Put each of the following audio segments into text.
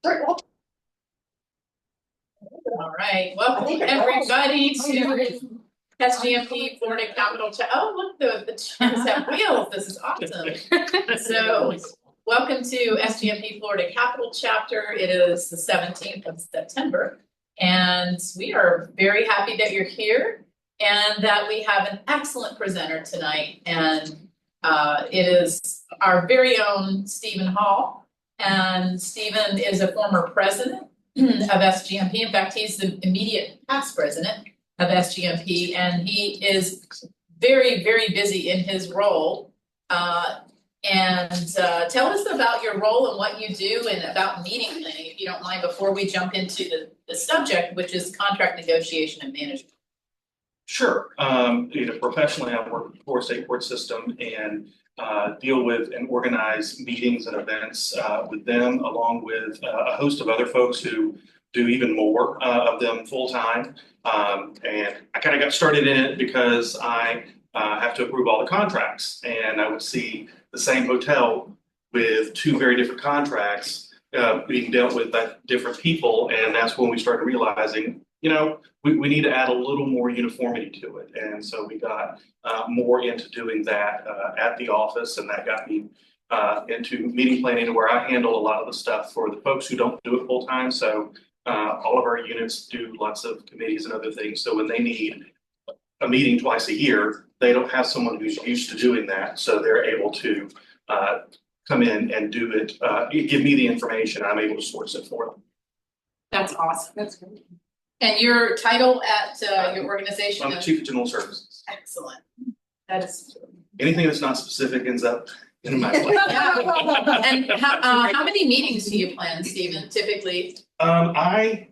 All right, welcome everybody to SGMP Florida Capital Chat. Oh, look, the chairs have wheels. This is awesome. So, welcome to SGMP Florida Capital Chapter. It is the 17th of September, and we are very happy that you're here and that we have an excellent presenter tonight. And it is our very own Stephen Hall. And Stephen is a former president of SGMP. In fact, he's the immediate past president of SGMP, and he is very, very busy in his role. Tell us about your role and what you do and about meeting planning, if you don't mind, before we jump into the subject, which is contract negotiation and management. Sure. Professionally, I work with the Florida State Court System and deal with and organize meetings and events with them, along with a host of other folks who do even more of them full time. And I kind of got started in it because I have to approve all the contracts, and I would see the same hotel with two very different contracts being dealt with by different people, and that's when we started realizing, we need to add a little more uniformity to it. And so we got more into doing that at the office, and that got me into meeting planning, where I handle a lot of the stuff for the folks who don't do it full time. So all of our units do lots of committees and other things. So when they need a meeting twice a year, they don't have someone who's used to doing that. So they're able to come in and do it, give me the information. I'm able to source it for them. That's awesome. That's great. And your title at your organization? I'm the Chief of General Services. Excellent. That is anything that's not specific ends up in my plate. Yeah. And how many meetings do you plan, Stephen, typically? I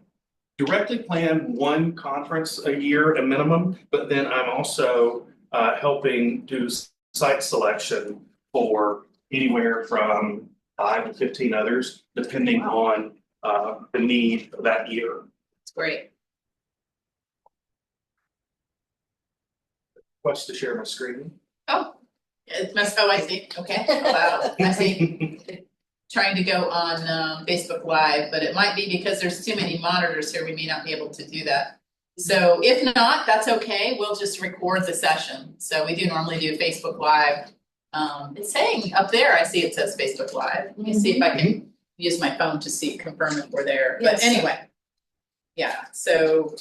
directly plan one conference a year at minimum, but then I'm also helping do site selection for anywhere from 5 to 15 others, depending on the need of that year. That's great. What's to share my screen? Oh, it must. Oh, I see. Okay. Wow. I see. Trying to go on Facebook Live, but it might be because there's too many monitors here. We may not be able to do that. So if not, that's okay. We'll just record the session. So we do normally do Facebook Live. It's saying up there. I see it says Facebook Live. Let me see if I can use my phone to confirm if we're there. Yes. But anyway, yeah. So.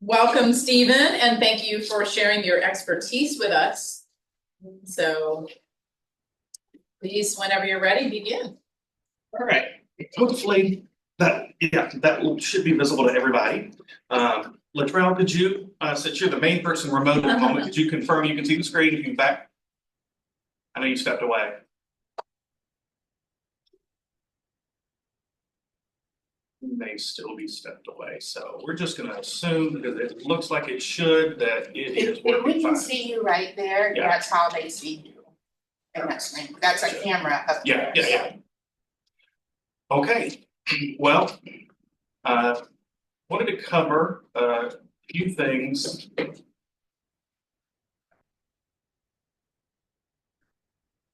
Welcome, Stephen, and thank you for sharing your expertise with us. So please, whenever you're ready, begin. All right. Hopefully that should be visible to everybody. Latrell, could you, since you're the main person remote at the moment, could you confirm you can see the screen if you back? I know you stepped away. May still be stepped away, so we're just going to assume, because it looks like it should, that it is working. If we can fine. see you right there, yeah. That's how they see you. And that's a camera up there. Yeah. Okay, well, wanted to cover a few things.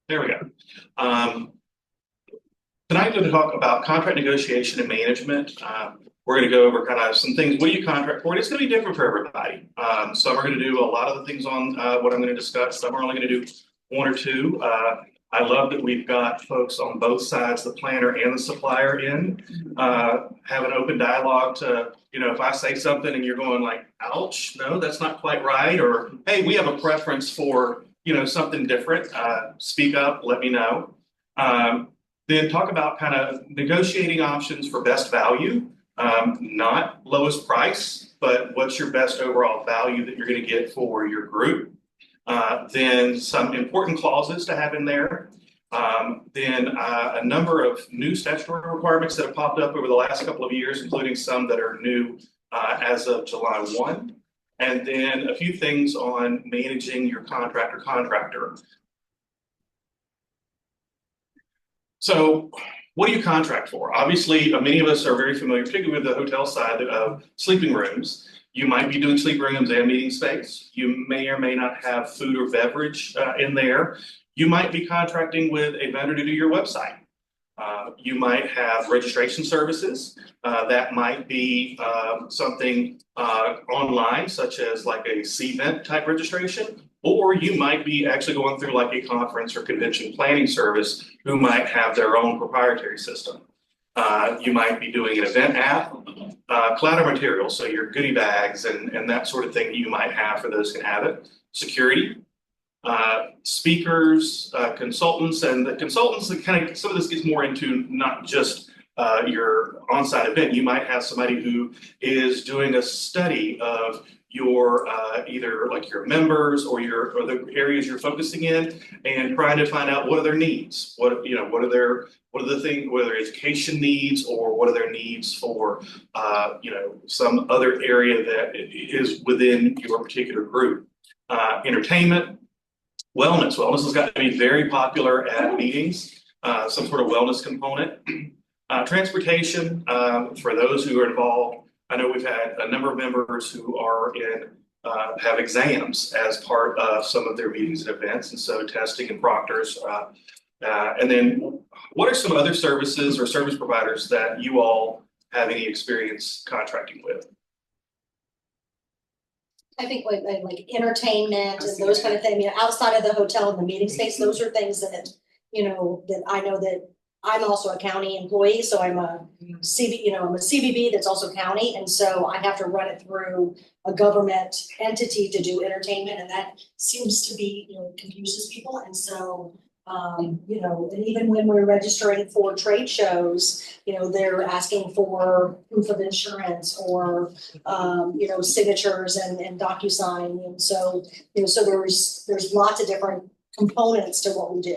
There we go. Tonight I'm going to talk about contract negotiation and management. We're going to go over kind of some things. What do you contract for? And it's going to be different for everybody. Some are going to do a lot of the things on what I'm going to discuss. Some are only going to do one or two. I love that we've got folks on both sides, the planner and the supplier in, have an open dialogue to, if I say something and you're going like, ouch, no, that's not quite right. Or, hey, we have a preference for, something different. Speak up, let me know. Then talk about kind of negotiating options for best value, not lowest price, but what's your best overall value that you're going to get for your group. Then some important clauses to have in there. Then a number of new statutory requirements that have popped up over the last couple of years, including some that are new as of July 1. And then a few things on managing your contractor. So what do you contract for? Obviously, many of us are very familiar, particularly with the hotel side of sleeping rooms. You might be doing sleep rooms and meeting space. You may or may not have food or beverage in there. You might be contracting with a vendor to do your website. You might have registration services. That might be something online, such as like a CVent type registration, or you might be actually going through like a conference or convention planning service who might have their own proprietary system. You might be doing an event app, collateral materials, so your goodie bags and that sort of thing you might have for those who can have it. Security, speakers, consultants, and the consultants that kind of, some of this gets more into not just your on-site event. You might have somebody who is doing a study of your either like your members or the areas you're focusing in, and trying to find out what are their needs, what are the things, whether education needs or what are their needs for some other area that is within your particular group. Entertainment. Wellness has got to be very popular at meetings, some sort of wellness component. Transportation, for those who are involved. I know we've had a number of members who are have exams as part of some of their meetings and events, and so testing and proctors. And then what are some other services or service providers that you all have any experience contracting with? I think like entertainment and those kind of things, outside of the hotel and the meeting space, those are things that, that I know that I'm also a county employee, so I'm a I'm a CBB that's also county, and so I have to run it through a government entity to do entertainment, and that seems to be, confuses people, and so and even when we're registering for trade shows, they're asking for proof of insurance or, signatures and DocuSign. And so, so there's lots of different components to what we do.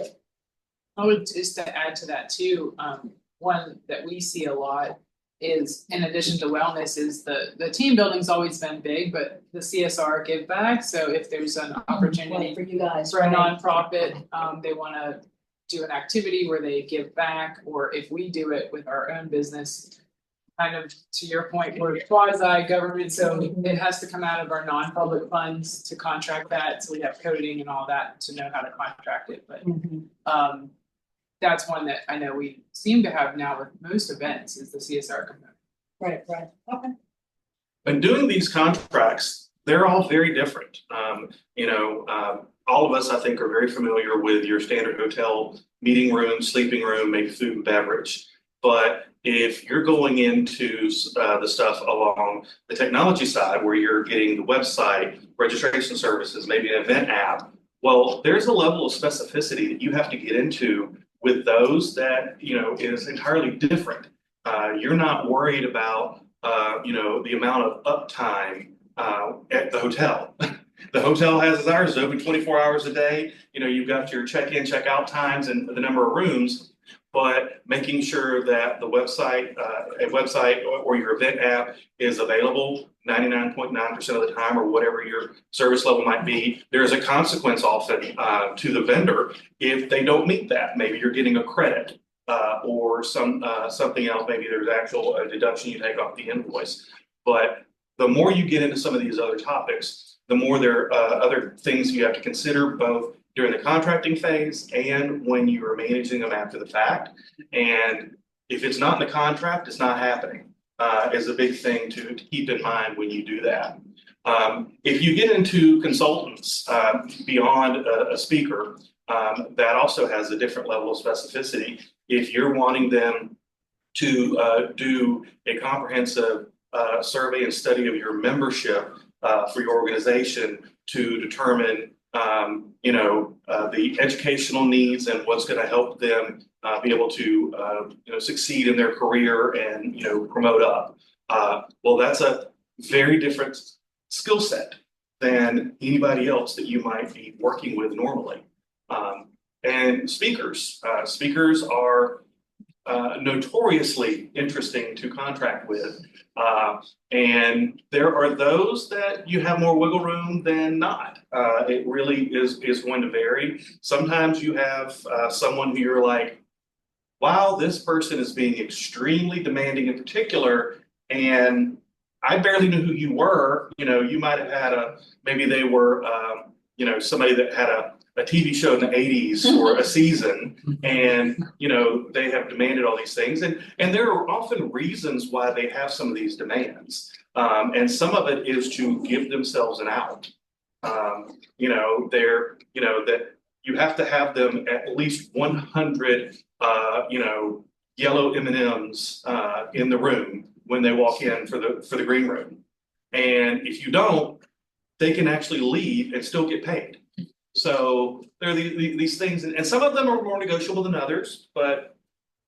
I would just to add to that too, one that we see a lot is, in addition to wellness, is the team building's always been big, but the CSR give back. So if there's an opportunity for you guys, for a nonprofit, they want to do an activity where they give back, or if we do it with our own business, kind of to your point, we're quasi government, so it has to come out of our non-public funds to contract that. So we have coding and all that to know how to contract it, but that's one that I know we seem to have now with most events, is the CSR component. Right. Okay. And doing these contracts, they're all very different. All of us, I think, are very familiar with your standard hotel meeting room, sleeping room, maybe food and beverage. But if you're going into the stuff along the technology side, where you're getting the website, registration services, maybe an event app, well, there's a level of specificity that you have to get into with those that, is entirely different. You're not worried about, the amount of uptime at the hotel. The hotel has ours open 24 hours a day. You've got your check-in, check-out times and the number of rooms, but making sure that the website, a website or your event app is available 99.9% of the time, or whatever your service level might be. There's a consequence often to the vendor if they don't meet that. Maybe you're getting a credit or something else. Maybe there's actual deduction you take off the invoice. But the more you get into some of these other topics, the more there are other things you have to consider, both during the contracting phase and when you are managing them after the fact. And if it's not in the contract, it's not happening, is a big thing to keep in mind when you do that. If you get into consultants beyond a speaker, that also has a different level of specificity. If you're wanting them to do a comprehensive survey and study of your membership for your organization to determine the educational needs and what's going to help them be able to succeed in their career and promote up. Well, that's a very different skill set than anybody else that you might be working with normally. And speakers are notoriously interesting to contract with. And there are those that you have more wiggle room than not. It really is going to vary. Sometimes you have someone who you're like, wow, this person is being extremely demanding in particular, and I barely knew who you were. You might have had maybe they were, somebody that had a TV show in the eighties for a season. And, you know, they have demanded all these things, and there are often reasons why they have some of these demands. And some of it is to give themselves an out. You know, that you have to have them at least 100, you know, yellow M&Ms in the room when they walk in for the green room. And if you don't, they can actually leave and still get paid. So there are these things, and some of them are more negotiable than others, but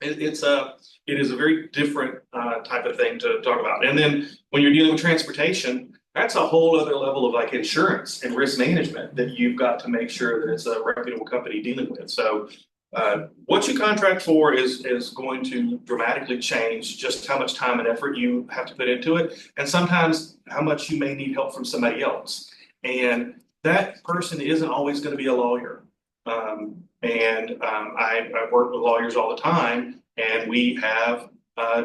it is a very different type of thing to talk about. And then when you're dealing with transportation, that's a whole other level of like insurance and risk management that you've got to make sure that it's a reputable company dealing with. So what you contract for is going to dramatically change just how much time and effort you have to put into it, and sometimes how much you may need help from somebody else. And that person isn't always going to be a lawyer. I work with lawyers all the time, and we have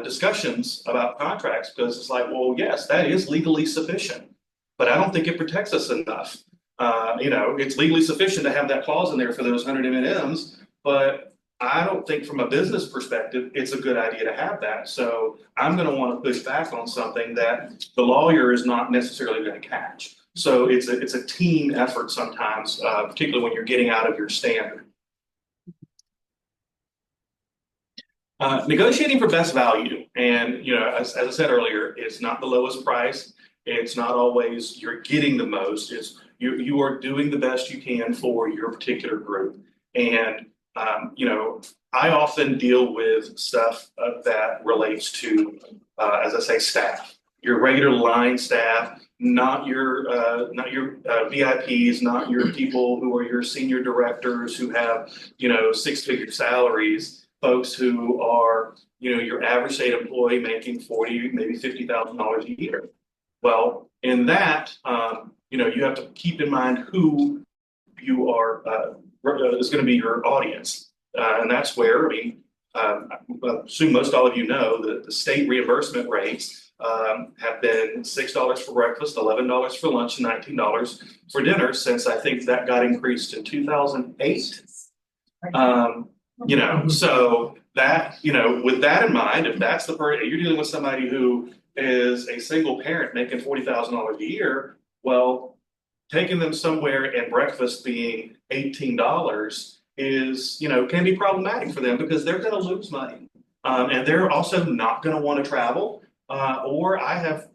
discussions about contracts, because it's like, well, yes, that is legally sufficient, but I don't think it protects us enough. You know, it's legally sufficient to have that clause in there for those 100 M&Ms, but I don't think from a business perspective, it's a good idea to have that. So I'm going to want to push back on something that the lawyer is not necessarily going to catch. So it's a team effort sometimes, particularly when you're getting out of your standard. Negotiating for best value, and you know, as I said earlier, it's not the lowest price. It's not always you're getting the most. It's you are doing the best you can for your particular group. And you know, I often deal with stuff that relates to, as I say, staff, your regular line staff, not your VIPs, not your people who are your senior directors who have, you know, 6-figure salaries. Folks who are, you know, your average state employee making $40,000, maybe $50,000 a year. Well, in that, you know, you have to keep in mind who you are is going to be your audience, and that's where, I mean, I assume most all of you know that the state reimbursement rates have been $6 for breakfast, $11 for lunch, and $19 for dinner since I think that got increased in 2008. You know, so that, you know, with that in mind, if that's the person you're dealing with, somebody who is a single parent making $40,000 a year, well, taking them somewhere and breakfast being $18 is, you know, can be problematic for them, because they're going to lose money, and they're also not going to want to travel. Or I've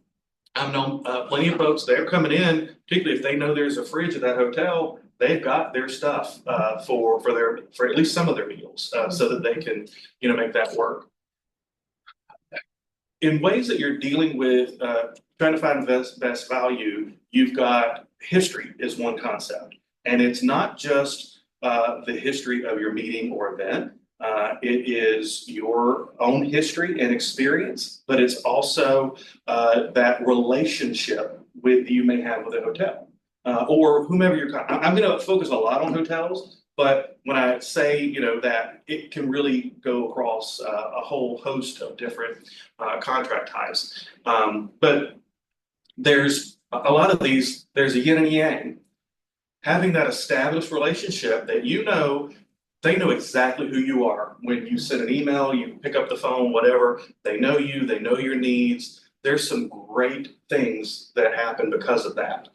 known plenty of folks, they're coming in, particularly if they know there's a fridge at that hotel. They've got their stuff for at least some of their meals, so that they can, you know, make that work. In ways that you're dealing with trying to find best value, you've got history is one concept, and it's not just the history of your meeting or event. It is your own history and experience, but it's also that relationship you may have with a hotel. Or whomever I'm going to focus a lot on hotels, but when I say, you know, that it can really go across a whole host of different contract types. But there's a lot of these, there's a yin and yang. Having that established relationship that, you know, they know exactly who you are. When you send an email, you pick up the phone, whatever, they know you, they know your needs. There's some great things that happen because of that.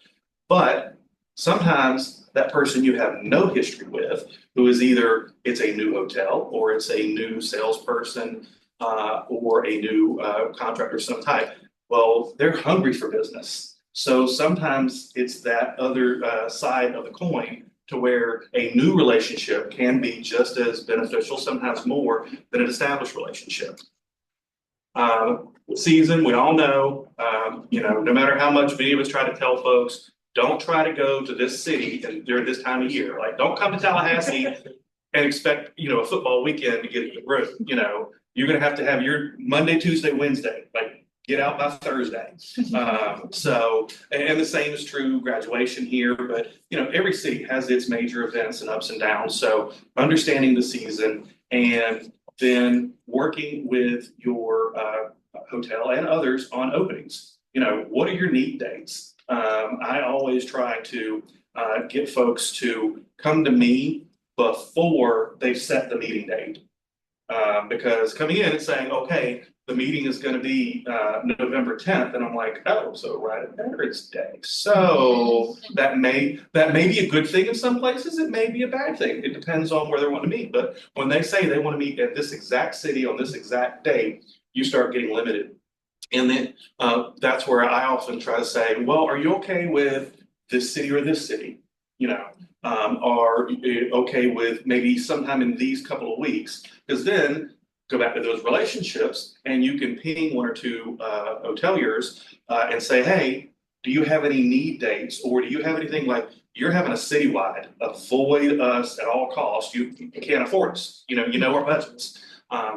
But sometimes that person you have no history with, who is either it's a new hotel or it's a new salesperson or a new contractor of some type, well, they're hungry for business. So sometimes it's that other side of the coin, to where a new relationship can be just as beneficial, sometimes more, than an established relationship. Season, we all know, you know, no matter how much many of us try to tell folks, don't try to go to this city and during this time of year. Like, don't come to Tallahassee and expect, you know, a football weekend to get in the room. You know, you're going to have your Monday, Tuesday, Wednesday. Like, get out by Thursday. So, and the same is true graduation here. But, you know, every city has its major events and ups and downs. So, understanding the season, and then working with your hotel and others on openings. You know, what are your need dates? I always try to get folks to come to me before they set the meeting date. Because coming in and saying, okay, the meeting is gonna be November 10th, and I'm like, oh, so right at Veterans Day. So that may be a good thing in some places, it may be a bad thing. It depends on where they want to meet. But when they say they want to meet at this exact city on this exact date, you start getting limited. And then that's where I often try to say, well, are you okay with this city or this city? You know, are you okay with maybe sometime in these couple of weeks? Because then go back to those relationships and you can ping one or two hoteliers and say, hey, do you have any need dates, or do you have anything like you're having a citywide, avoid us at all costs, you can't afford us, you know our budgets.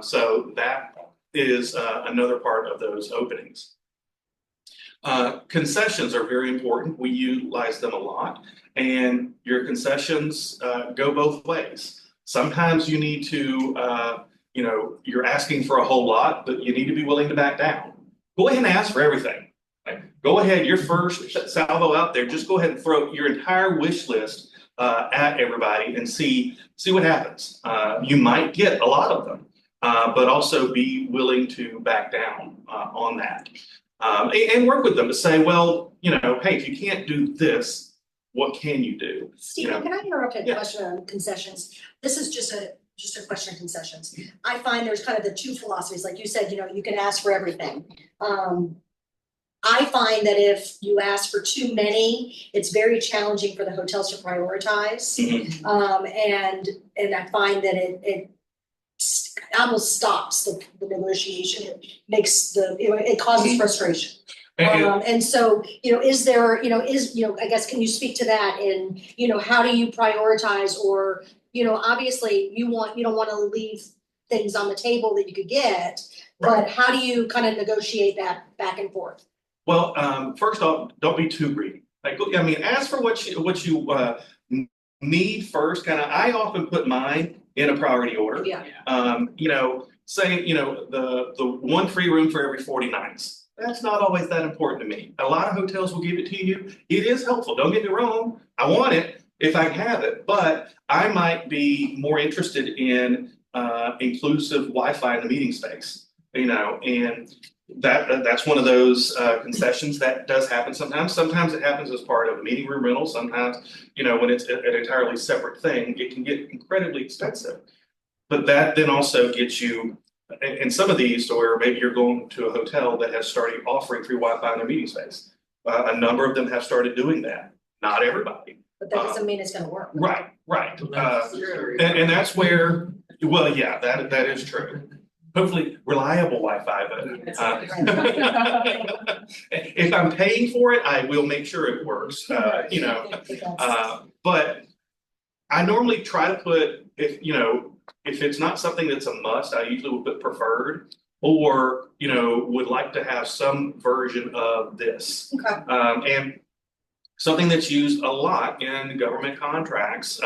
So that is another part of those openings. Concessions are very important. We utilize them a lot, and your concessions go both ways. Sometimes you need to, you're asking for a whole lot, but you need to be willing to back down. Go ahead and ask for everything. Go ahead, your first salvo out there, just go ahead and throw your entire wish list at everybody and see what happens. You might get a lot of them, but also be willing to back down on that. And work with them to say, well, hey, if you can't do this, what can you do? Stephen, can I interrupt a Yeah. question on concessions? This is just a question of concessions. I find there's kind of the two philosophies, like you said, you can ask for everything. I find that if you ask for too many, it's very challenging for the hotels to prioritize. And I find that it almost stops the negotiation. It makes it causes frustration. And so, is there, I guess, can you speak to that in, how do you prioritize, or, obviously you don't want to leave things on the table that you could get, but how do you kind of negotiate that back and forth? Well, first off, don't be too greedy. Ask for what you need first. I often put mine in a priority order. Yeah. Say, the one free room for every 40 nights. That's not always that important to me. A lot of hotels will give it to you. It is helpful. Don't get me wrong. I want it if I can have it, but I might be more interested in inclusive Wi-Fi in the meeting space. And that's one of those concessions that does happen sometimes. Sometimes it happens as part of a meeting room rental. Sometimes, when it's an entirely separate thing, it can get incredibly expensive. But that then also gets you in some of these to where maybe you're going to a hotel that has started offering free Wi-Fi in their meeting space. A number of them have started doing that. Not everybody. But that doesn't mean it's gonna work. Right. And that's where, well, yeah, that is true. Hopefully reliable Wi-Fi, but if I'm paying for it, I will make sure it works. But I normally try to put, if it's not something that's a must, I usually will put preferred, or would like to have some version of this. Okay. And something that's used a lot in government contracts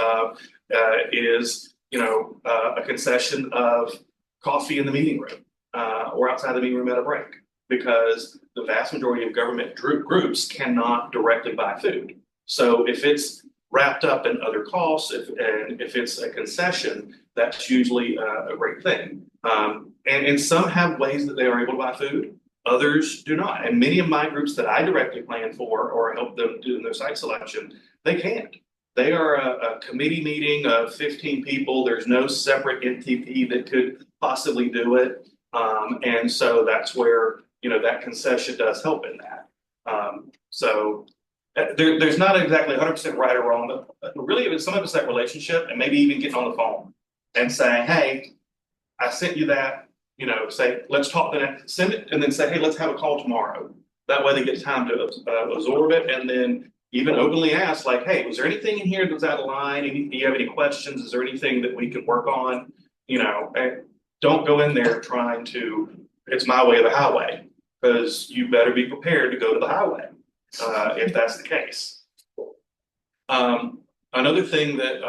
is a concession of coffee in the meeting room or outside the meeting room at a break, because the vast majority of government groups cannot directly buy food. So if it's wrapped up in other costs, if it's a concession, that's usually a great thing. And some have ways that they are able to buy food, others do not. And many of my groups that I directly plan for or help them do their site selection, they can't. They are a committee meeting of 15 people. There's no separate NTP that could possibly do it. And so that's where, that concession does help in that. So there's not exactly 100% right or wrong, but really if some of it's that relationship, and maybe even getting on the phone and saying, hey, I sent you that, say, let's talk then, send it, and then say, hey, let's have a call tomorrow. That way they get time to absorb it, and then even openly ask, like, hey, was there anything in here that was out of line? Do you have any questions? Is there anything that we can work on? Don't go in there trying to, it's my way or the highway, because you better be prepared to go to the highway if that's the case. Another thing that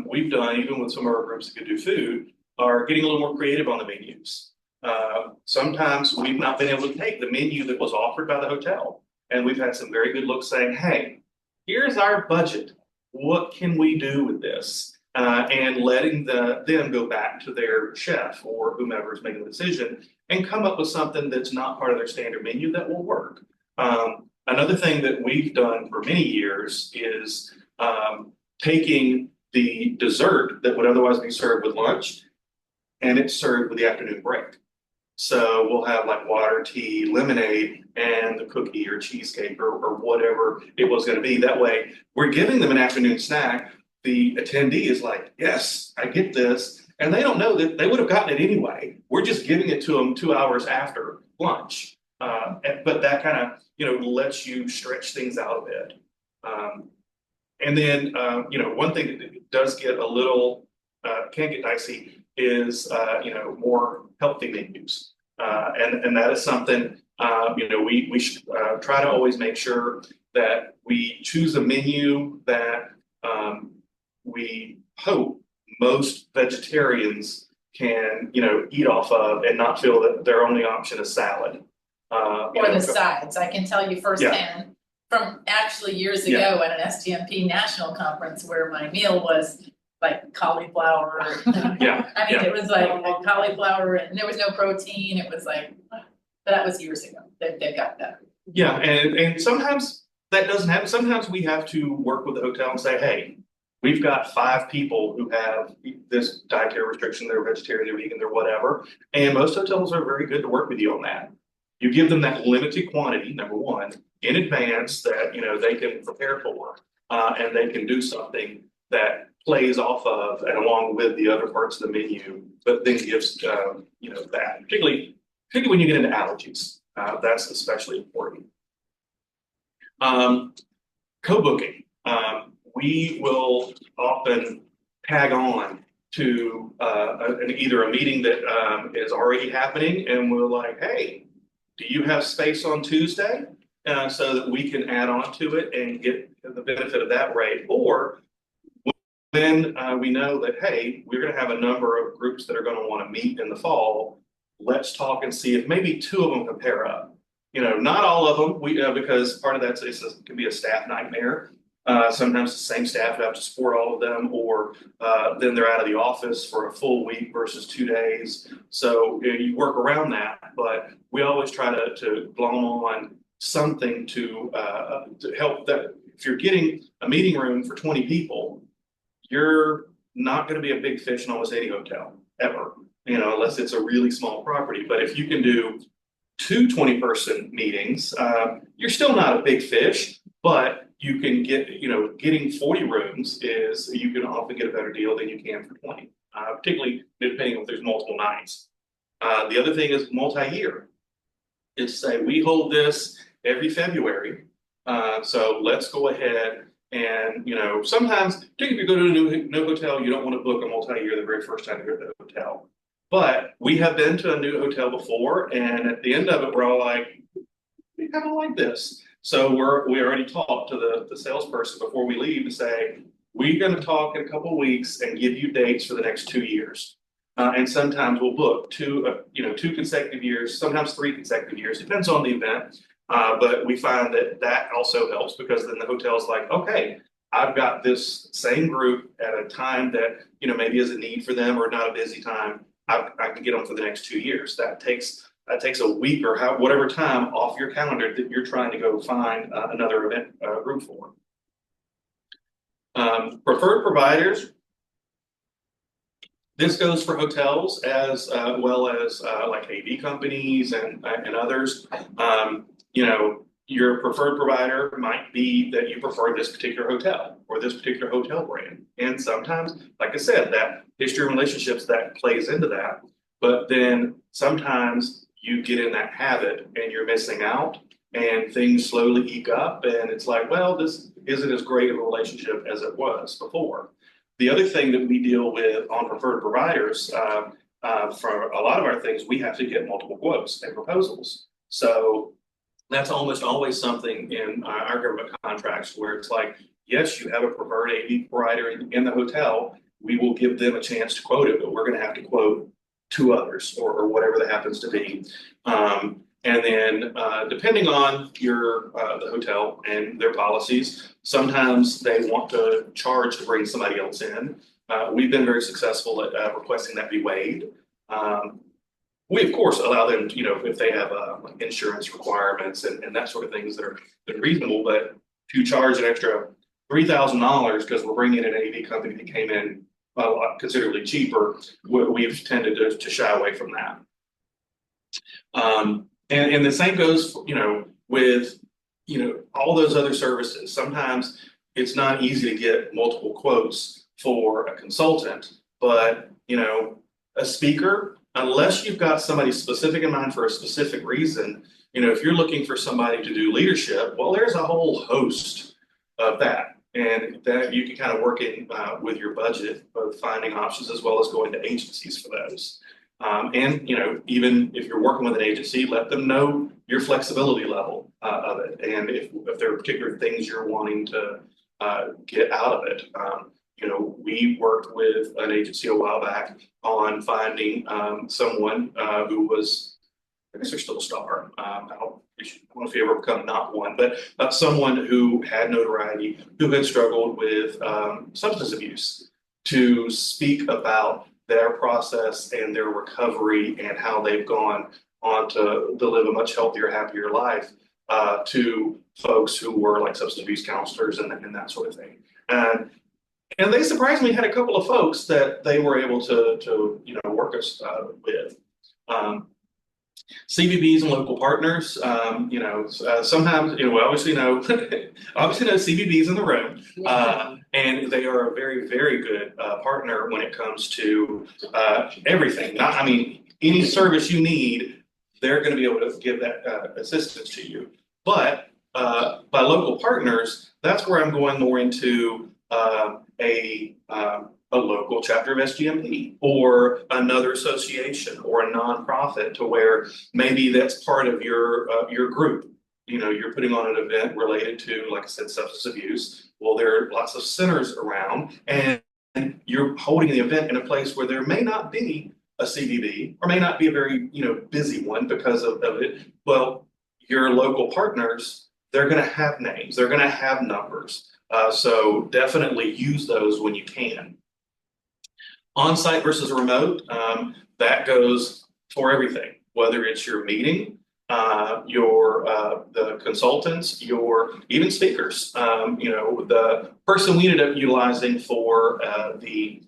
we've done, even with some of our groups that could do food, are getting a little more creative on the menus. Sometimes we've not been able to take the menu that was offered by the hotel, and we've had some very good looks saying, hey, here's our budget. what can we do with this? And letting them go back to their chef or whomever is making the decision and come up with something that's not part of their standard menu that will work. Another thing that we've done for many years is taking the dessert that would otherwise be served with lunch and it's served with the afternoon break. So we'll have like water, tea, lemonade, and the cookie or cheesecake or whatever it was going to be. That way, we're giving them an afternoon snack. The attendee is like, yes, I get this. And they don't know that they would have gotten it anyway. We're just giving it to them 2 hours after lunch. But that kind of, lets you stretch things out a bit. And then, one thing that does get a little, can get dicey is, more healthy menus. And that is something, we should try to always make sure that we choose a menu that we hope most vegetarians can, eat off of and not feel that their only option is salad. Or the sides, I can tell you firsthand, from actually years ago at an SGMP national conference where my meal was like cauliflower. It was like a cauliflower and there was no protein, it was like, but that was years ago, they've got that. Yeah, and sometimes that doesn't happen, sometimes we have to work with the hotel and say, hey, we've got 5 people who have this dietary restriction, they're vegetarian, they're vegan, they're whatever, and most hotels are very good to work with you on that. You give them that limited quantity, number one, in advance that, they can prepare for, and they can do something that plays off of and along with the other parts of the menu, but then gives, that, particularly when you get into allergies, that's especially important. Co-booking, we will often tag on to either a meeting that is already happening and we're like, hey, do you have space on Tuesday? So that we can add on to it and get the benefit of that rate. Or when we know that, hey, we're going to have a number of groups that are going to want to meet in the fall, let's talk and see if maybe 2 of them can pair up. Not all of them, because part of that can be a staff nightmare. Sometimes the same staff have to support all of them, or then they're out of the office for a full week versus 2 days. So you work around that, but we always try to glom on something to help that. If you're getting a meeting room for 20 people, you're not going to be a big fish in almost any hotel ever, unless it's a really small property. But if you can do 2 20-person meetings, you're still not a big fish, but you can get, getting 40 rooms is, you can often get a better deal than you can for 20, particularly depending if there's multiple nights. The other thing is multi-year. It's say, we hold this every February, so let's go ahead and, sometimes, particularly if you go to a new hotel, you don't want to book a multi-year the very first time you're at the hotel. But we have been to a new hotel before, and at the end of it, we're all like, we kind of like this. So we already talked to the salesperson before we leave to say, we're going to talk in a couple of weeks and give you dates for the next 2 years. And sometimes we'll book 2 consecutive years, sometimes 3 consecutive years, depends on the event. But we find that also helps, because then the hotel's like, okay, I've got this same group at a time that, maybe is a need for them or not a busy time. I can get them for the next 2 years. That takes a week or whatever time off your calendar that you're trying to go find another event group for. Preferred providers. This goes for hotels as well as like AV companies and others. Your preferred provider might be that you prefer this particular hotel or this particular hotel brand. And sometimes, like I said, that history of relationships, that plays into that. But then sometimes you get in that habit and you're missing out and things slowly eke up and it's like, well, this isn't as great of a relationship as it was before. The other thing that we deal with on preferred providers, for a lot of our things, we have to get multiple quotes and proposals. So that's almost always something in our government contracts where it's like, yes, you have a preferred AV provider in the hotel, we will give them a chance to quote it, but we're going to have to quote 2 others or whatever that happens to be. And then, depending on your, the hotel and their policies, sometimes they want to charge to bring somebody else in. We've been very successful at requesting that be waived. We of course allow them, if they have like insurance requirements and that sort of things that are reasonable, but to charge an extra $3,000 because we're bringing in an AV company that came in considerably cheaper, we've tended to shy away from that. And the same goes, with, all those other services. Sometimes it's not easy to get multiple quotes for a consultant, but, a speaker, unless you've got somebody specific in mind for a specific reason, if you're looking for somebody to do leadership, well, there's a whole host of that. And that you can kind of work in with your budget of finding options as well as going to agencies for those. And even if you're working with an agency, let them know your flexibility level of it, and if there are particular things you're wanting to get out of it. We worked with an agency a while back on finding someone who was, I guess they're still a star. I don't know if you ever become not one, but someone who had notoriety, who had struggled with substance abuse, to speak about their process and their recovery and how they've gone on to live a much healthier, happier life to folks who were like substance abuse counselors and that sort of thing. And they surprisingly had a couple of folks that they were able to work us with. CVBs and local partners, sometimes, we obviously know CVBs in the room, and they are a very, very good partner when it comes to everything. Any service you need, they're going to be able to give that assistance to you. But by local partners, that's where I'm going more into a local chapter of SGMP or another association or a nonprofit, to where maybe that's part of your group. You're putting on an event related to, like I said, substance abuse. Well, there are lots of centers around, and you're holding the event in a place where there may not be a CVB or may not be a very busy one because of it. Well, your local partners, they're going to have names, they're going to have numbers. So definitely use those when you can. On-site versus remote, that goes for everything, whether it's your meeting, the consultants, your even speakers. The person we ended up utilizing for the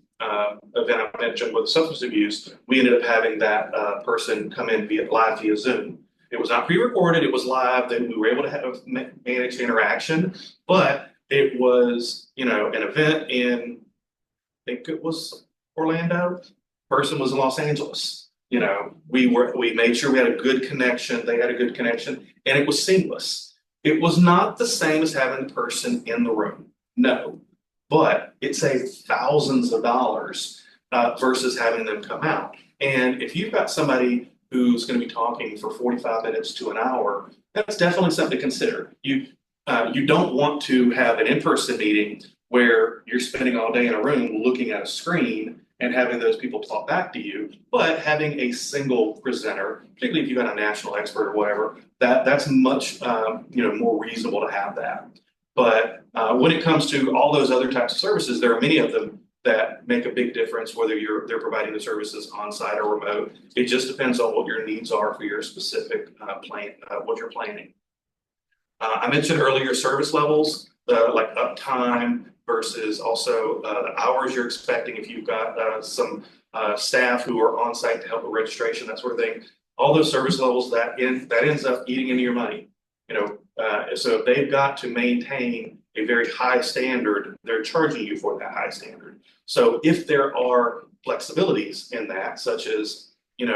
event I mentioned with substance abuse, we ended up having that person come in live via Zoom. It was not pre-recorded, it was live, then we were able to manage the interaction, but it was, an event in, I think it was Orlando, person was in Los Angeles. We made sure we had a good connection, they had a good connection, and it was seamless. It was not the same as having the person in the room, no, but it saved thousands of dollars versus having them come out. And if you've got somebody who's going to be talking for 45 minutes to an hour, that's definitely something to consider. You don't want to have an in-person meeting where you're spending all day in a room looking at a screen and having those people talk back to you, but having a single presenter, particularly if you've got a national expert or whatever, that's much more reasonable to have that. But when it comes to all those other types of services, there are many of them that make a big difference, whether they're providing the services on-site or remote. It just depends on what your needs are for your specific plan, what you're planning. I mentioned earlier service levels, like uptime versus also the hours you're expecting. If you've got some staff who are on site to help with registration, that sort of thing, all those service levels that ends up eating into your money. So if they've got to maintain a very high standard, they're charging you for that high standard. So if there are flexibilities in that, such as you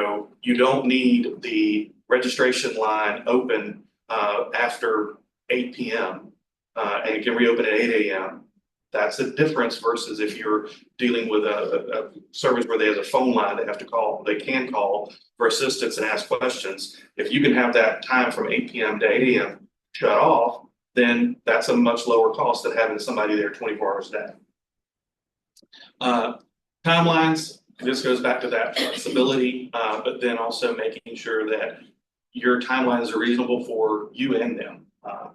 don't need the registration line open after 8 p.m. And it can reopen at 8 a.m. That's a difference versus if you're dealing with a service where there's a phone line they can call for assistance and ask questions. If you can have that time from 8 p.m. to 8 a.m. shut off, then that's a much lower cost than having somebody there 24 hours a day. Timelines, this goes back to that flexibility, but then also making sure that your timelines are reasonable for you and them,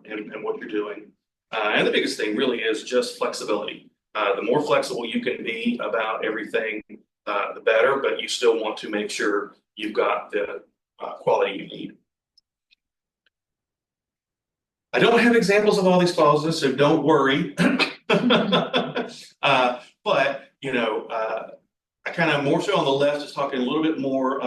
and what you're doing. And the biggest thing really is just flexibility. The more flexible you can be about everything, the better, but you still want to make sure you've got the quality you need. I don't have examples of all these clauses, so don't worry. But, you know, I kind of more so on the left is talking a little bit more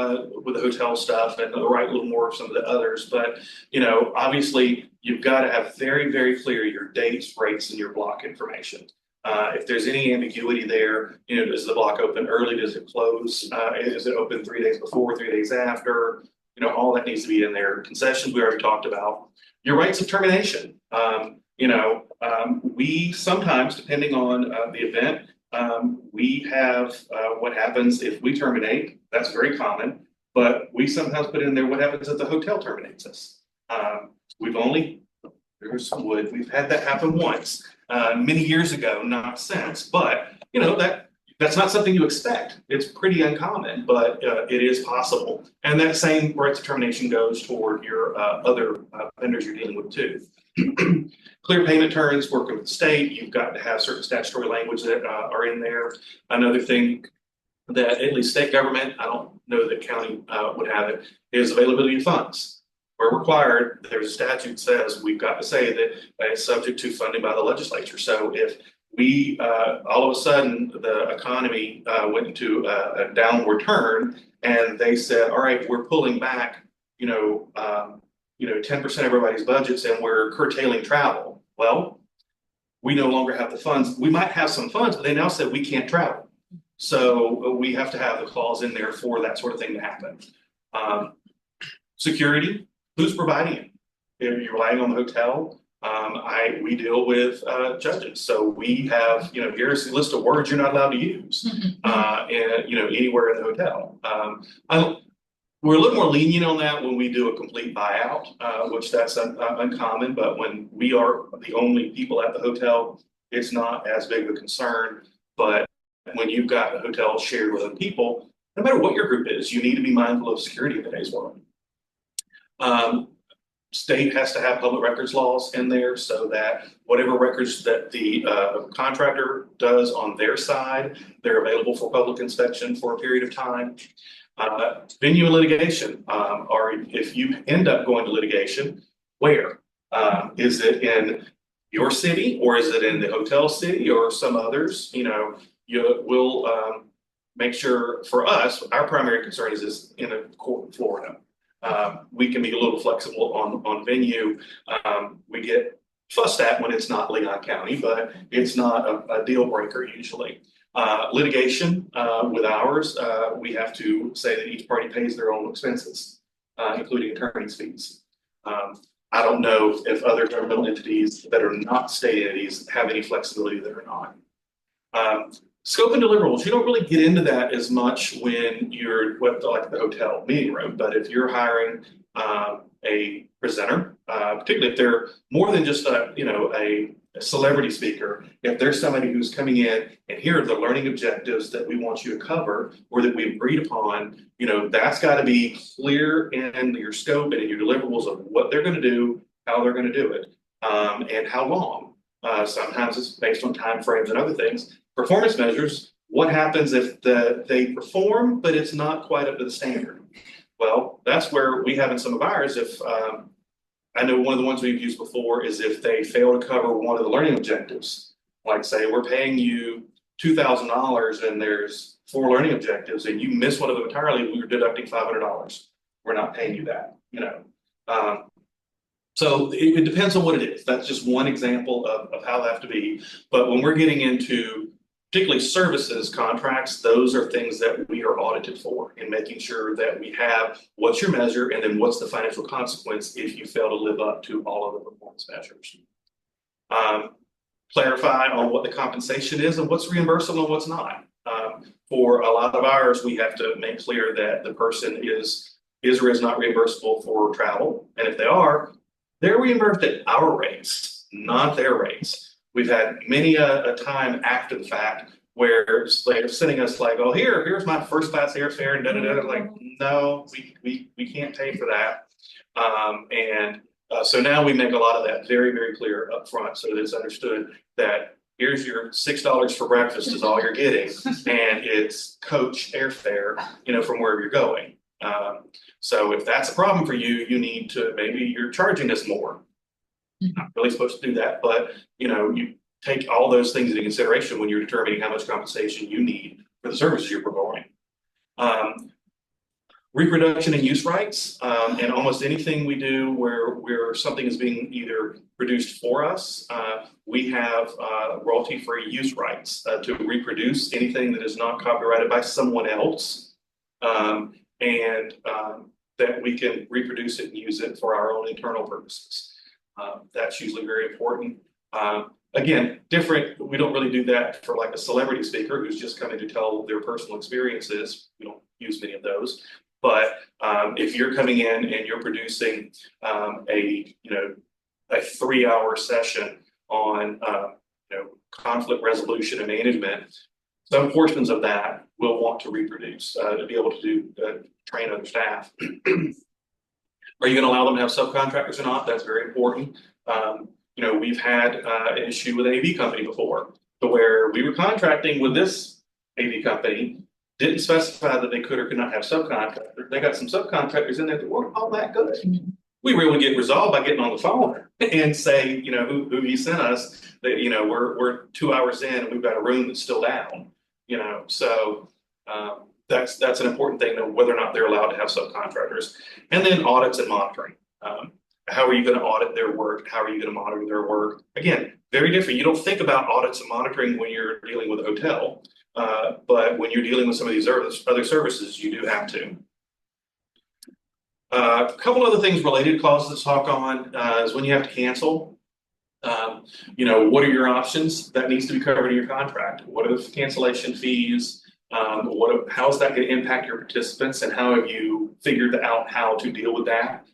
with the hotel stuff, and the right a little more of some of the others. But, you know, obviously you've got to have very, very clear your dates, rates, and your block information. If there's any ambiguity there, you know, does the block open early? Does it close? Is it open 3 days before, 3 days after? You know, all that needs to be in there. Concessions we already talked about. Your rights of termination. You know, we sometimes, depending on the event, we have what happens if we terminate. That's very common, but we sometimes put in there what happens if the hotel terminates us. We've had that happen once, many years ago, not since, but you know, that's not something you expect. It's pretty uncommon, but it is possible. And that same rights of termination goes toward your other vendors you're dealing with too. Clear payment terms, working with the state, you've got to have certain statutory language that are in there. Another thing that at least state government, I don't know that county would have it, is availability of funds. Where required, there's a statute that says we've got to say that it's subject to funding by the legislature. So if we all of a sudden the economy went into a downward turn, and they said, all right, we're pulling back, 10% of everybody's budgets, and we're curtailing travel. Well, we no longer have the funds. We might have some funds, but they now said we can't travel. So we have to have the clause in there for that sort of thing to happen. Security, who's providing it? If you're relying on the hotel, we deal with judges. So we have, here's a list of words you're not allowed to use, anywhere in the hotel. We're a little more lenient on that when we do a complete buyout, which that's uncommon. But when we are the only people at the hotel, it's not as big of a concern. But when you've got a hotel shared with other people, no matter what your group is, you need to be mindful of security in today's world. State has to have public records laws in there so that whatever records that the contractor does on their side, they're available for public inspection for a period of time. Venue and litigation, or if you end up going to litigation, where? Is it in your city, or is it in the hotel city, or some others? We'll make sure, for us, our primary concern is in a court in Florida. We can be a little flexible on venue. We get fussed at when it's not Leon County, but it's not a deal breaker usually. Litigation with ours, we have to say that each party pays their own expenses, including attorney's fees. I don't know if other governmental entities that are not state entities have any flexibility there or not. Scope and deliverables, you don't really get into that as much when you're like the hotel meeting room, but if you're hiring a presenter, particularly if they're more than just a celebrity speaker, if there's somebody who's coming in and here are the learning objectives that we want you to cover or that we agreed upon, that's got to be clear in your scope and in your deliverables of what they're going to do, how they're going to do it, and how long. Sometimes it's based on time frames and other things. Performance measures, what happens if they perform, but it's not quite up to the standard? Well, that's where we have in some of ours, if I know one of the ones we've used before is if they fail to cover one of the learning objectives, like say we're paying you $2,000 and there's 4 learning objectives and you miss one of them entirely, we're deducting $500. We're not paying you that, So it depends on what it is. That's just one example of how they have to be. But when we're getting into particularly services contracts, those are things that we are audited for in making sure that we have what's your measure and then what's the financial consequence if you fail to live up to all of the performance measures. Clarify on what the compensation is and what's reimbursable and what's not. For a lot of ours, we have to make clear that the person is or is not reimbursable for travel. And if they are, they're reimbursed at our rates, not their rates. We've had many a time after the fact where they're sending us like, oh, here's my first class airfare and da-da-da. Like, no, we can't pay for that. So now we make a lot of that very, very clear up front, so that it's understood that here's your $6 for breakfast is all you're getting, and it's coach airfare, from wherever you're going. So if that's a problem for you, you need to, maybe you're charging us more. You're not really supposed to do that, but you take all those things into consideration when you're determining how much compensation you need for the services you're performing. Reproduction and use rights, and almost anything we do where something is being either produced for us, we have royalty-free use rights to reproduce anything that is not copyrighted by someone else, and that we can reproduce it and use it for our own internal purposes. That's usually very important. Again, different, we don't really do that for like a celebrity speaker who's just coming to tell their personal experiences. We don't use many of those. But if you're coming in and you're producing a 3-hour session on conflict resolution and management, some portions of that we'll want to reproduce to be able to train other staff. Are you going to allow them to have subcontractors or not? That's very important. We've had an issue with an AV company before, to where we were contracting with this AV company, didn't specify that they could or could not have subcontractors. They got some subcontractors in there that weren't all that good. We were able to get resolved by getting on the phone and say, who he sent us, that we're 2 hours in and we've got a room that's still down. So that's an important thing, whether or not they're allowed to have subcontractors. And then audits and monitoring. How are you going to audit their work? How are you going to monitor their work? Again, very different. You don't think about audits and monitoring when you're dealing with a hotel, but when you're dealing with some of these other services, you do have to. A couple other things related clauses to talk on is when you have to cancel. What are your options? That needs to be covered in your contract. What are the cancellation fees? How is that going to impact your participants, and how have you figured out how to deal with that?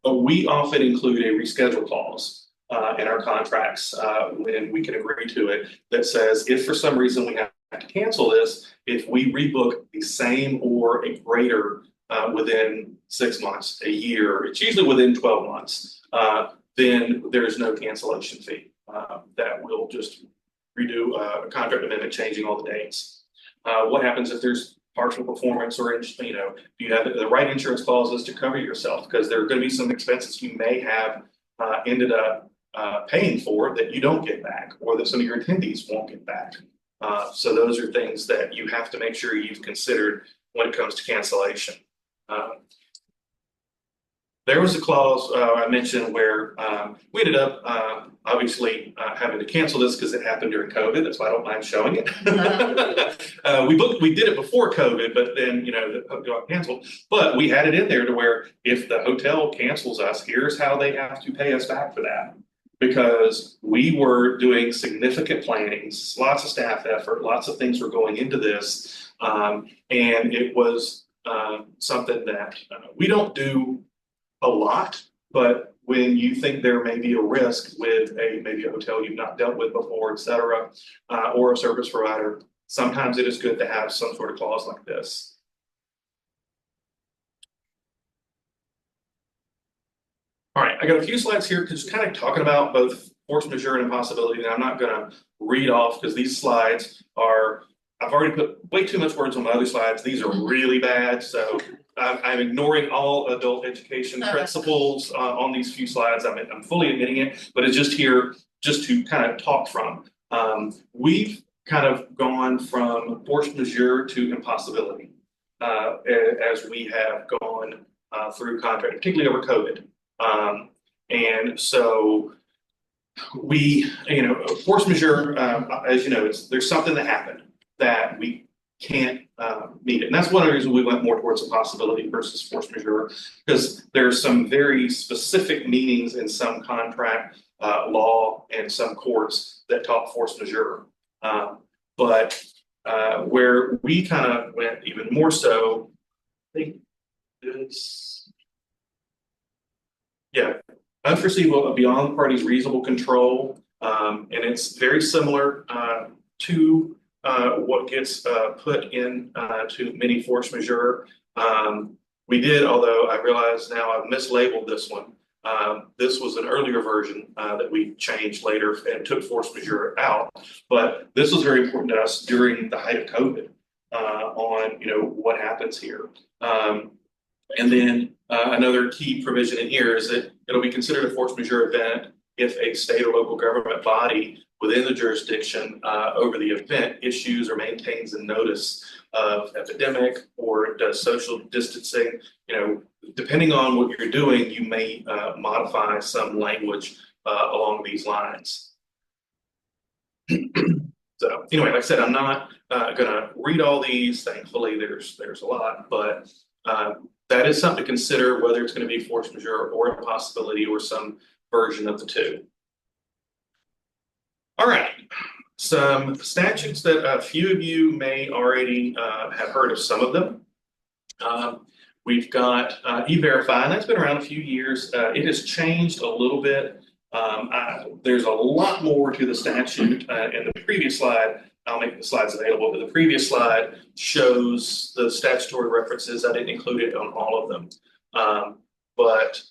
We often include a reschedule clause in our contracts when we can agree to it, that says if for some reason we have to cancel this, if we rebook the same or a greater within 6 months, a year, it's usually within 12 months, then there's no cancellation fee. That will just redo a contract amendment changing all the dates. What happens if there's partial performance, or do you have the right insurance clauses to cover yourself? Because there are going to be some expenses you may have ended up paying for that you don't get back, or that some of your attendees won't get back. So those are things that you have to make sure you've considered when it comes to cancellation. There was a clause I mentioned where we ended up obviously having to cancel this because it happened during COVID. That's why I don't mind showing it. We did it before COVID, but then the got canceled. But we had it in there to where if the hotel cancels us, here's how they have to pay us back for that. Because we were doing significant planning, lots of staff effort, lots of things were going into this, and it was something that we don't do a lot, but when you think there may be a risk with maybe a hotel you've not dealt with before, et cetera, or a service provider, sometimes it is good to have some sort of clause like this. All right, I got a few slides here just kind of talking about both force majeure and impossibility, and I'm not going to read off because these slides are, I've already put way too much words on my other slides. These are really bad, so I'm ignoring all adult education principles on these few slides. I'm fully admitting it, but it's just here just to kind of talk from. We've kind of gone from force majeure to impossibility as we have gone through contract, particularly over COVID. And so we, force majeure, as you know, there's something that happened that we can't meet it. And that's one of the reasons we went more towards impossibility versus force majeure, because there's some very specific meanings in some contract law and some courts that talk force majeure. But where we kind of went even more so, I think it's, unforeseeable beyond the party's reasonable control. And it's very similar to what gets put in to many force majeure. We did, although I realize now I've mislabeled this one. This was an earlier version that we changed later and took force majeure out. But this was very important to us during the height of COVID on, you know, what happens here. And then another key provision in here is that it'll be considered a force majeure event if a state or local government body within the jurisdiction over the event issues or maintains a notice of epidemic or does social distancing. You know, depending on what you're doing, you may modify some language along these lines. So anyway, like I said, I'm not gonna read all these. Thankfully, there's a lot, but that is something to consider, whether it's going to be force majeure or a possibility or some version of the two. All right, some statutes that a few of you may already have heard of some of them. We've got E-Verify, and that's been around a few years. It has changed a little bit. There's a lot more to the statute. In the previous slide, I'll make the slides available, but the previous slide shows the statutory references. I didn't include it on all of them. But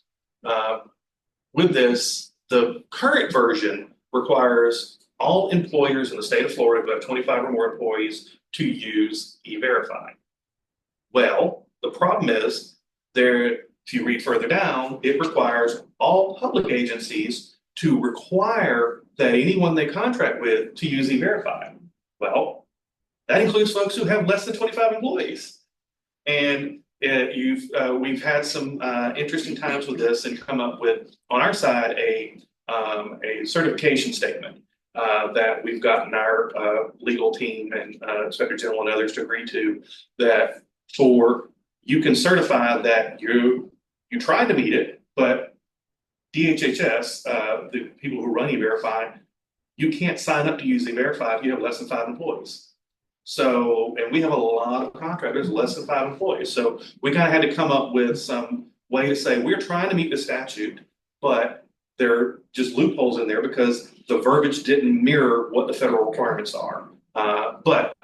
with this, the current version requires all employers in the state of Florida who have 25 or more employees to use E-Verify. Well, the problem is there, if you read further down, it requires all public agencies to require that anyone they contract with to use E-Verify. Well, that includes folks who have less than 25 employees. And we've had some interesting times with this and come up with, on our side, a certification statement that we've gotten our legal team and Inspector General and others to agree to, that you can certify that you tried to meet it, but DHHS, the people who run E-Verify, you can't sign up to use E-Verify if you have less than 5 employees. So, and we have a lot of contractors less than 5 employees. So we kind of had to come up with some way to say, we're trying to meet the statute, but there are just loopholes in there because the verbiage didn't mirror what the federal requirements are.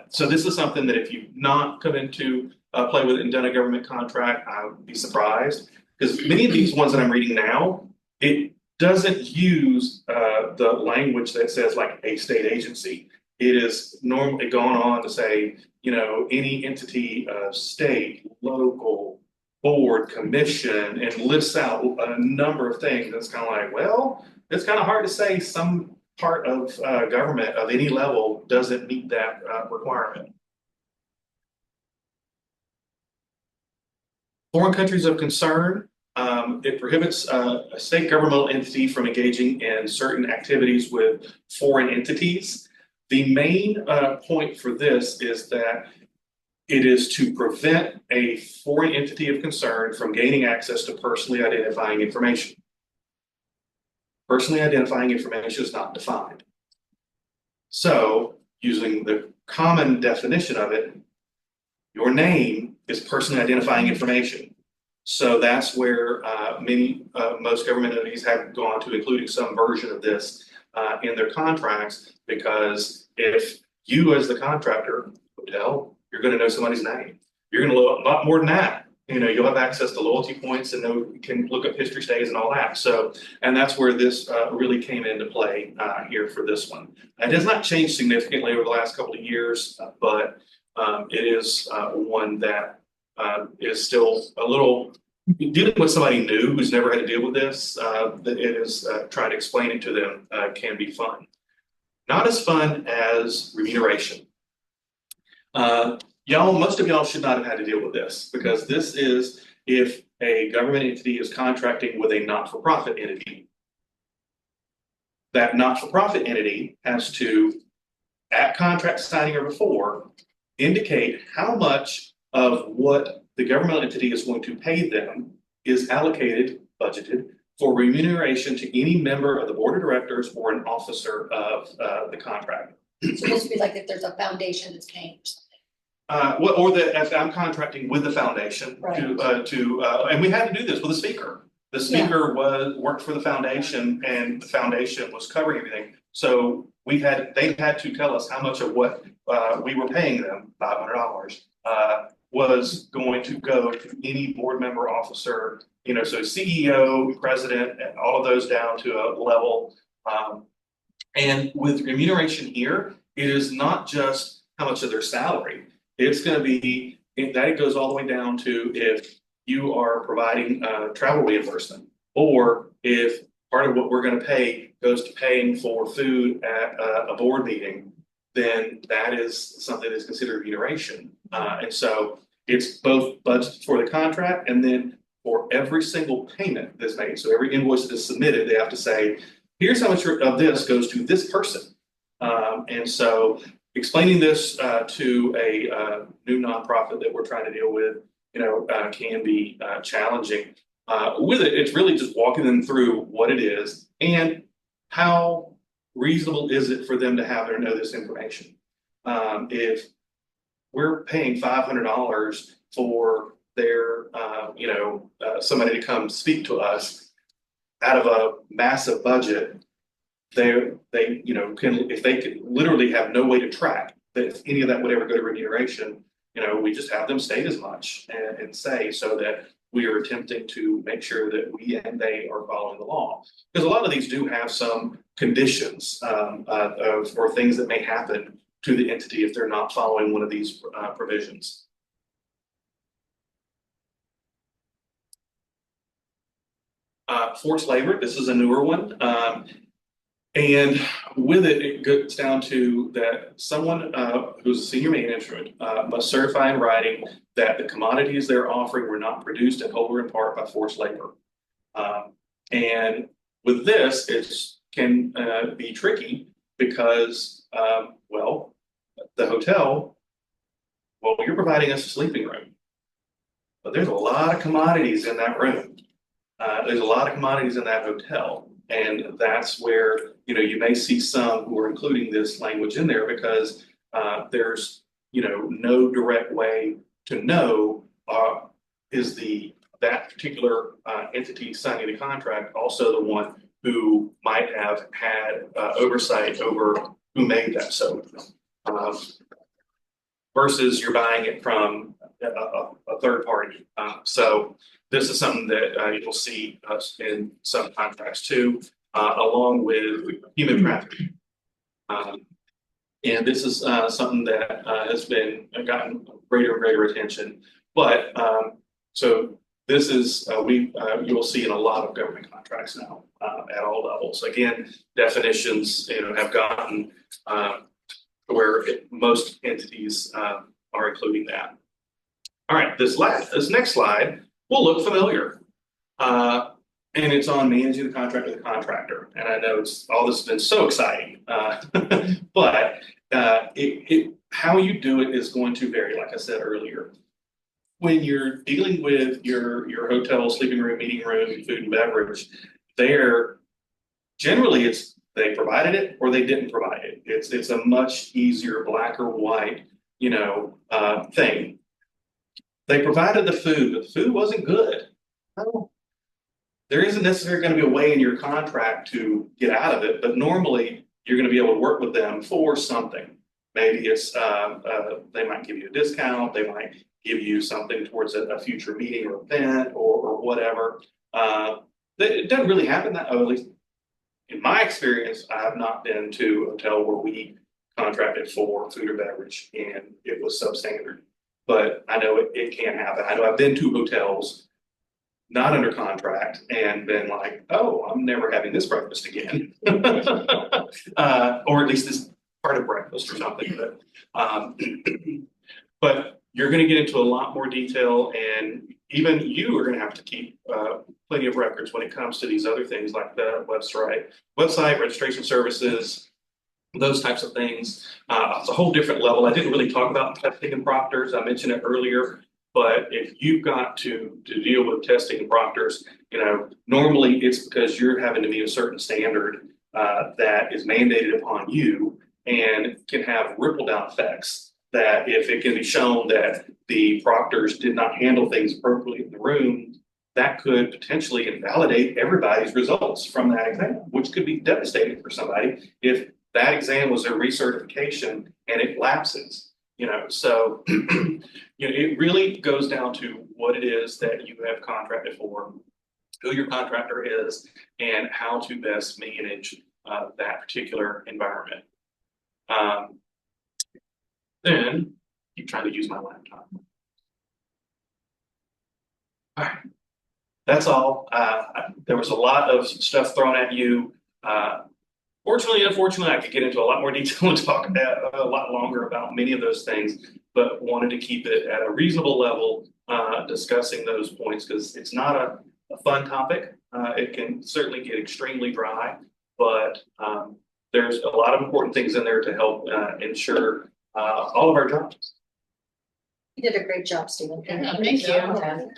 So this is something that if you've not come into play with it and done a government contract, I would be surprised, because many of these ones that I'm reading now, it doesn't use the language that says like a state agency. It is normally gone on to say, you know, any entity, state, local, board, commission, and lists out a number of things. It's kind of like, well, it's kind of hard to say some part of government of any level doesn't meet that requirement. Foreign countries of concern. It prohibits a state governmental entity from engaging in certain activities with foreign entities. The main point for this is that it is to prevent a foreign entity of concern from gaining access to personally identifying information. Personally identifying information is not defined. So, using the common definition of it, your name is personally identifying information. So that's where most government entities have gone to including some version of this in their contracts, because if you as the contractor, hotel, you're going to know somebody's name. You're going to know a lot more than that. You know, you'll have access to loyalty points and you can look up history stays and all that. So, and that's where this really came into play here for this one. It has not changed significantly over the last couple of years, but it is one that is still a little, dealing with somebody new who's never had to deal with this, that it is trying to explain it to them can be fun. Not as fun as remuneration. Most of y'all should not have had to deal with this, because this is if a government entity is contracting with a not-for-profit entity. That not-for-profit entity has to, at contract signing or before, indicate how much of what the governmental entity is going to pay them is allocated, budgeted, for remuneration to any member of the board of directors or an officer of the contract. So this would be like if there's a foundation that's paying or something. Or that if I'm contracting with the foundation Right. And we had to do this with a speaker. The speaker worked for the foundation, and the foundation was covering everything. So they had to tell us how much of what we were paying them, $500, was going to go to any board member, officer, so CEO, president, and all of those down to a level. And with remuneration here, it is not just how much of their salary. It's going to be, that goes all the way down to if you are providing travel reimbursement, or if part of what we're going to pay goes to paying for food at a board meeting, then that is something that's considered remuneration. And so it's both budget for the contract, and then for every single payment that's made. So every invoice that is submitted, they have to say, here's how much of this goes to this person. And so explaining this to a new nonprofit that we're trying to deal with, can be challenging. With it, it's really just walking them through what it is and how reasonable is it for them to have or know this information. If we're paying $500 for their, somebody to come speak to us out of a massive budget, can, if they could literally have no way to track that if any of that would ever go to remuneration, we just have them state as much and say, so that we are attempting to make sure that we and they are following the law. Because a lot of these do have some conditions or things that may happen to the entity if they're not following one of these provisions. Forced labor, this is a newer one. And with it, it goes down to that someone who's a senior manager must certify in writing that the commodities they're offering were not produced in whole or in part by forced labor. And with this, it can be tricky because, the hotel, you're providing us a sleeping room, but there's a lot of commodities in that room. There's a lot of commodities in that hotel. And that's where, you may see some who are including this language in there because there's, no direct way to know is that particular entity signing the contract also the one who might have had oversight over who made that soap, versus you're buying it from a third party. So this is something that you'll see us in some contracts too, along with human trafficking. And this is something that has been gotten greater and greater attention. But so this is you'll see in a lot of government contracts now at all levels. Again, definitions have gotten where most entities are including that. All right, this next slide will look familiar. And it's on managing the contract with the contractor. And I know all this has been so exciting, but how you do it is going to vary, like I said earlier. When you're dealing with your hotel, sleeping room, meeting room, food and beverage, generally they provided it or they didn't provide it. It's a much easier black or white, thing. They provided the food, but the food wasn't good. There isn't necessarily going to be a way in your contract to get out of it, but normally you're going to be able to work with them for something. Maybe it's they might give you a discount, they might give you something towards a future meeting or event or whatever. It doesn't really happen that, at least in my experience, I have not been to a hotel where we contracted for food or beverage and it was substandard. But I know it can happen. I know I've been to hotels not under contract and been like, oh, I'm never having this breakfast again. Or at least this part of breakfast or something. But you're going to get into a lot more detail, and even you are going to have to keep plenty of records when it comes to these other things like the website, registration services, those types of things. It's a whole different level. I didn't really talk about testing and proctors. I mentioned it earlier. But if you've got to deal with testing and proctors, normally it's because you're having to meet a certain standard that is mandated upon you and can have ripple down effects. That if it can be shown that the proctors did not handle things appropriately in the room, that could potentially invalidate everybody's results from that exam, which could be devastating for somebody if that exam was a recertification and it lapses. You know, so you know, it really goes down to what it is that you have contracted for, who your contractor is, and how to best manage that particular environment. Then keep trying to use my laptop. All right, that's all. There was a lot of stuff thrown at you. Fortunately, unfortunately, I could get into a lot more detail and talk about a lot longer about many of those things, but wanted to keep it at a reasonable level, discussing those points because it's not a fun topic. It can certainly get extremely dry, but there's a lot of important things in there to help ensure all of our jobs. You did a great job, Stephen. Yeah, thank you.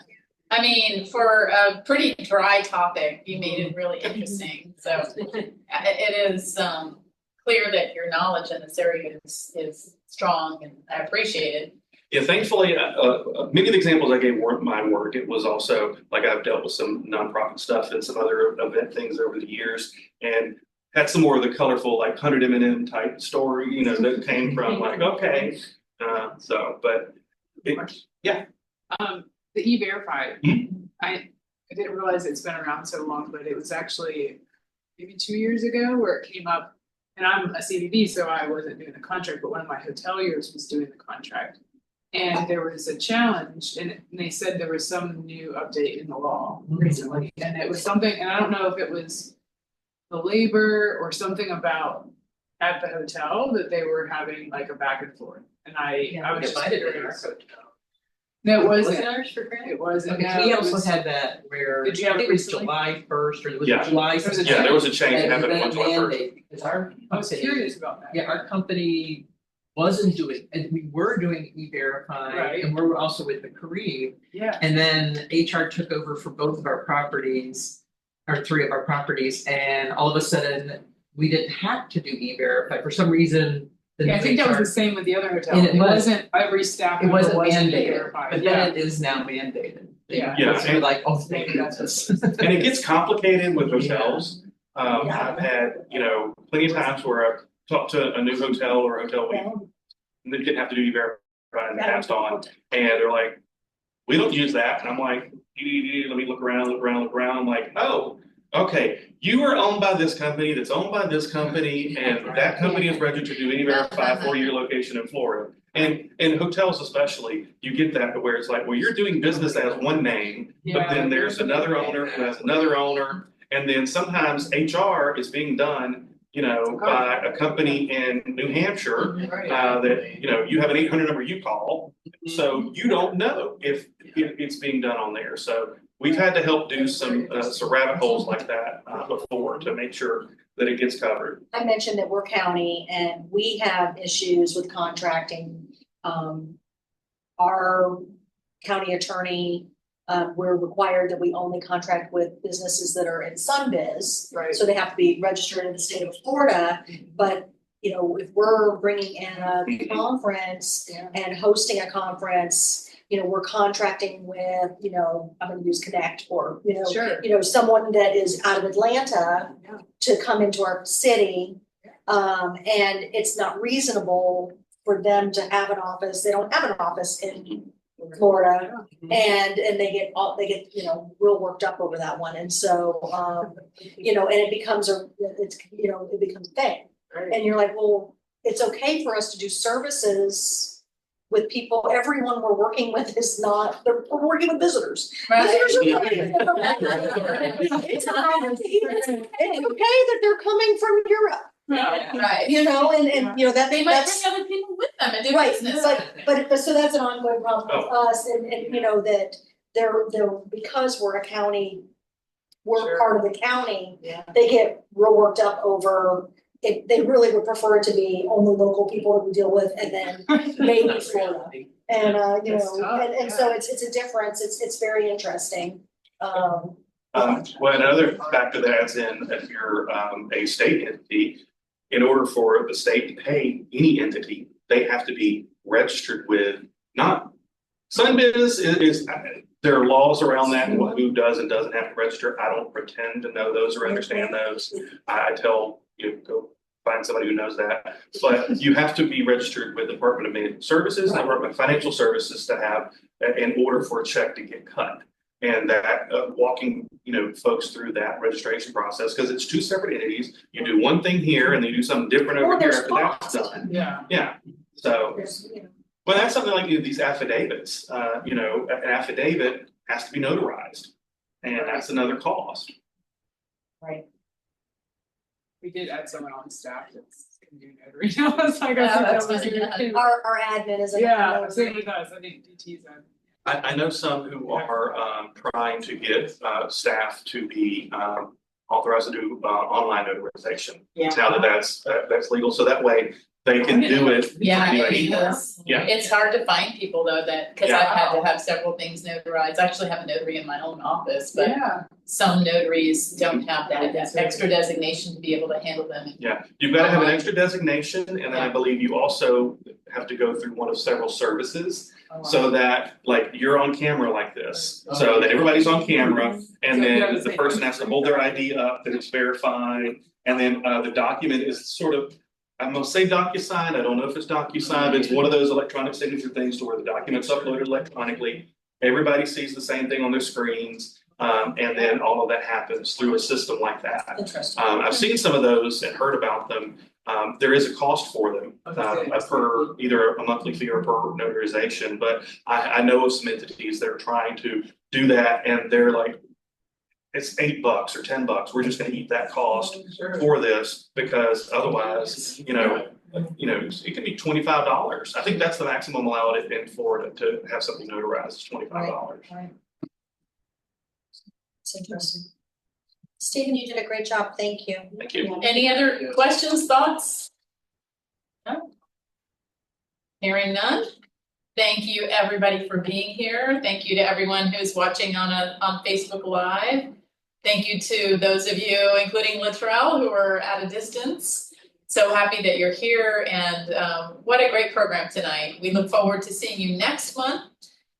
I mean, for a pretty dry topic, you made it really interesting. So it is clear that your knowledge in this area is strong, and I appreciate it. Yeah, thankfully, many of the examples I gave weren't my work. It was also like I've dealt with some nonprofit stuff and some other event things over the years, and had some more of the colorful, like 100 M&M type story, you know, that came from like, okay, but yeah. The E-Verify, I didn't realize it's been around so long, but it was actually maybe 2 years ago where it came up. And I'm a CVB, so I wasn't doing the contract, but one of my hoteliers was doing the contract. And there was a challenge, and they said there was some new update in the law recently. And it was something, and I don't know if it was the labor or something about at the hotel that they were having like a back and forth. And I was just curious. No, it wasn't. It wasn't. No, We it also was- had that where, I Did you have think it it was recently? July 1st, or was Yeah. it July? There was a Yeah, there was a change that And happened then on July 1st. mandate, because our I was company, curious about that. yeah, our company wasn't doing, and we were doing E-Verify, Right. and we were also with the Kareem. Yeah. And then HR took over for both of our properties, or 3 of our properties, and all of a sudden, we didn't have to do E-Verify for some reason. The Yeah, I new think that was HR the same with the other hotel. And it It was- wasn't every staff It member wasn't wasn't mandated, verified. but Yeah. then it is now mandated. Yeah. Yeah, So we're like, oh, thank Maybe that's goodness. And it gets complicated with hotels. Yeah. I've had, you know, plenty of times where I've talked to a new hotel or a hotel and they didn't have to do E-Verify and passed on, and they're like, we don't use that, and I'm like, let me look around, I'm like, oh, okay, you are owned by this company that's owned by this company, and that company is registered to do E-Verify for your location in Florida. And in hotels especially, you get that to where it's like, well, you're doing business as one name, but then there's another owner who has another owner, and then sometimes HR is being done, you know, by a company in New Hampshire, that, you know, you have an 800 number you call, so you don't know if it's being done on there, so we've had to help do some rabbit holes like that before to make sure that it gets covered. I mentioned that we're county and we have issues with contracting. Our county attorney, we're required that we only contract with businesses that are in Sunbiz. Right. So they have to be registered in the state of Florida, but you know, if we're bringing in a conference and hosting a conference, you know, we're contracting with, you know, I'm gonna use Connect or, Sure. you know, someone that is out of Atlanta Yeah. to come into our city. And it's not reasonable for them to have an office, they don't have an office in Florida. And they get, you know, real worked up over that one, and so, you know, and it becomes a thing. And you're like, well, it's okay for us to do services with people, everyone we're working with is not, we're working with visitors. Visitors are coming. It's okay that they're coming from Europe, Right. you know, and you know, that They might that's. bring other people with them and do Right, business. but so that's an ongoing problem with us, and you know, that they're, because we're a county, we're Sure. part of the county, Yeah. they get real worked up over it. They really would prefer it to be only local people that we deal with, and then maybe Florida. And you That's know, tough, and so it's a difference, it's very interesting. Well, another factor that adds in, if you're a state entity, in order for the state to pay any entity, they have to be registered with, not, Sunbiz is, there are laws around that, and who does and doesn't have to register. I don't pretend to know those or understand those. I tell you, go find somebody who knows that. But you have to be registered with the Department of Management Services, and Department of Financial Services to have, in order for a check to get cut. And that, walking, folks through that registration process, because it's two separate entities. You do one thing here and then you do something different over Well, here there's after that's cost. done. Yeah. Yeah, so, There's, well, that's something like these affidavits, an affidavit has to be notarized. And that's another cost. Right. We did add someone on staff that's can do notary. I was like, Oh, I think that's that was funny. really. Our admin is. Yeah, same with us, I think DT's on. I know some who are trying to get staff to be authorized to do online notarization. Yeah. Now that's legal, so that way they can do it. Yeah, anybody. it is. Yeah. It's hard to find people though that, cause Yeah. I've had to have several things notarized. I actually have a notary in my own office, but Yeah, some notaries don't have that extra designation to be able to handle them. Yeah, you've got to have an extra designation, and then I believe you also have to go through one of several services. So that, like, you're on camera like this, so that everybody's on camera, and then the person has to hold their ID up, that it's verified. And then the document is sort of, I'm gonna say DocuSign, I don't know if it's DocuSign, but it's one of those electronic signature things to where the document's uploaded electronically. Everybody sees the same thing on their screens, and then all of that happens through a system like that. Interesting. I've seen some of those and heard about them. There is a cost for them, per either a monthly fee or per notarization, but I know of some entities that are trying to do that, and they're like, it's $8 or $10, we're just gonna eat that cost for this, because otherwise, it could be $25. I think that's the maximum allowed in Florida to have something notarized, is $25. It's interesting. Stephen, you did a great job, thank you. Thank you. Any other questions, thoughts? No? Hearing none? Thank you, everybody, for being here. Thank you to everyone who's watching on Facebook Live. Thank you to those of you, including Latrell, who are at a distance. So happy that you're here, and what a great program tonight. We look forward to seeing you next month.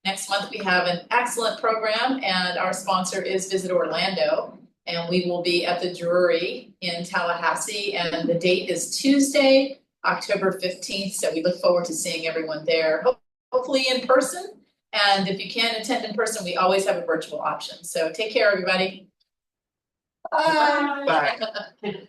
Next month, we have an excellent program, and our sponsor is Visit Orlando. And we will be at the Drury in Tallahassee, and the date is Tuesday, October 15th. So we look forward to seeing everyone there, hopefully in person. And if you can't attend in person, we always have a virtual option. So take care, everybody. Bye. Bye.